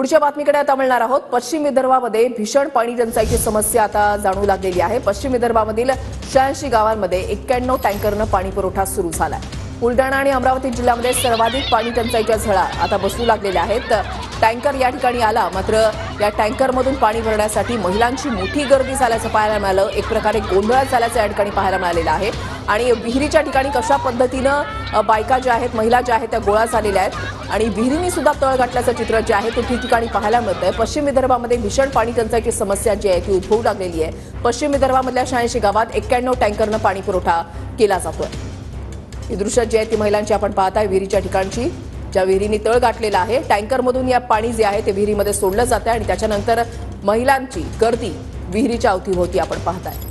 पुढच्या बातमीकडे आता मिळणार आहोत। पश्चिम विदर्भामध्ये भीषण पाणी टंचाईची समस्या आता जाणवू लागलेली आहे। पश्चिम विदर्भामधील 86 गावांमध्ये 91 टँकरनं पाणी पुरवठा सुरू झालाय। बुलढाणा आणि अमरावती जिल्ह्यामध्ये सर्वाधिक पाणी टंचाईच्या झळा आता बसू लागलेल्या आहेत। टँकर या ठिकाणी आला, मात्र या टँकरमधून पाणी भरण्यासाठी महिलांची मोठी गर्दी झाल्याचं पाहायला मिळालं। एक प्रकारे गोंधळ झाल्याचं या ठिकाणी पाहायला मिळालेलं आहे आणि विहिरीच्या ठिकाणी कशा पद्धतीनं बायका ज्या आहेत, महिला ज्या आहेत त्या गोळा झालेल्या आहेत आणि विहिरींनी सुद्धा तळ गाठल्याचं चित्र जे आहे ते ठिकठिकाणी पाहायला मिळतंय। पश्चिम विदर्भामध्ये भीषण पाणी टंचाईची समस्या जी आहे ती उद्भवू लागलेली आहे। पश्चिम विदर्भामधल्या 86 गावात 91 टँकरनं पाणी पुरवठा केला जातोय। ही दृश्य जी आहे ती महिलांची आपण पाहताय, विहिरीच्या ठिकाणची ज्या विहिरींनी तळ गाठलेला आहे। टँकरमधून या पाणी जे आहे ते विहिरीमध्ये सोडलं जातं आणि त्याच्यानंतर महिलांची गर्दी विहिरीच्या अवतीभोवती आपण पाहताय।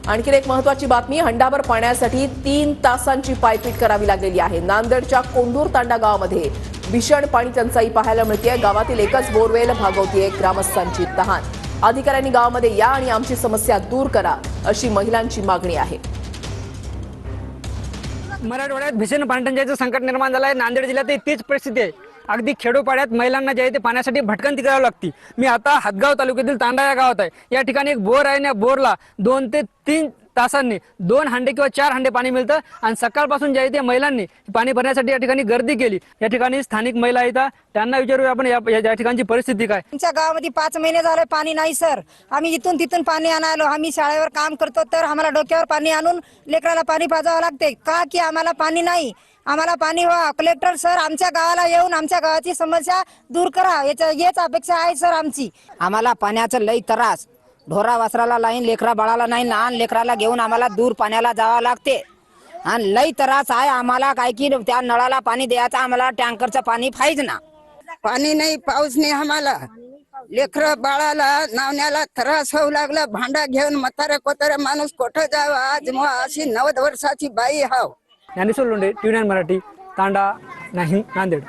आणखी एक महत्त्वाची बातमी, हंडाभर पाण्यासाठी 3 तासांची पायपीट करावी लागलेली आहे। नांदेडच्या कोंडूर तांडा गावामध्ये भीषण पाणी टंचाई पाहायला मिळते। गावातील एकच बोरवेल भागवतीये ग्रामस्थांची तहान। अधिकाऱ्यांनी गावामध्ये या आणि आमची समस्या दूर करा अशी महिलांची मागणी आहे। मराठवाड्यात भीषण पाणीटंचाईचं संकट निर्माण झालं आहे। नांदेड जिल्ह्यात तीच परिस्थिती आहे। अगदी खेडोपाड्यात महिलांना जे आहे ते पाण्यासाठी भटकंती करावी लागते। मी आता हदगाव तालुक्यातील तांडा या गावात आहे। या ठिकाणी एक बोर आहे आणि या बोरला 2 ते 3 तासांनी 2 हांडे किंवा 4 हांडे पाणी मिळतं आणि सकाळपासून जे आहे ते महिलांनी पाणी भरण्यासाठी या ठिकाणी गर्दी केली। या ठिकाणी स्थानिक महिला आहेत, त्यांना विचारूया आपण या ठिकाणची परिस्थिती काय। आमच्या गावामध्ये 5 महिने झाले पाणी नाही सर। आम्ही इथून तिथून पाणी आणायलो। आम्ही शाळेवर काम करतो तर आम्हाला डोक्यावर पाणी आणून लेकराला पाणी पाजावं लागते का की आम्हाला पाणी नाही। आम्हाला पाणी व्हा। कलेक्टर सर आमच्या गावाला येऊन आमच्या गावाची समस्या दूर करा, हेच अपेक्षा आहे सर आमची। आम्हाला पाण्याचं लई त्रास, ढोरा वासराला लाईन, लेकरा बाळाला नाही, लहान लेकराला घेऊन आम्हाला दूर पाण्याला जावं लागते आणि लई त्रास आहे आम्हाला। काय की त्या नळाला पाणी द्यायचं, आम्हाला टँकरचं पाणी पाहिजे ना। पाणी नाही, पाऊस नाही, आम्हाला लेकर बाळाला नावण्याला त्रास होऊ लागला। भांडा घेऊन म्हातारे कोतारे माणूस कुठं जावं। आज मग अशी 90 वर्षाची बाई हाव। ज्ञानेश्वर लोंढे, TV9 मराठी, तांडा, नांदेड।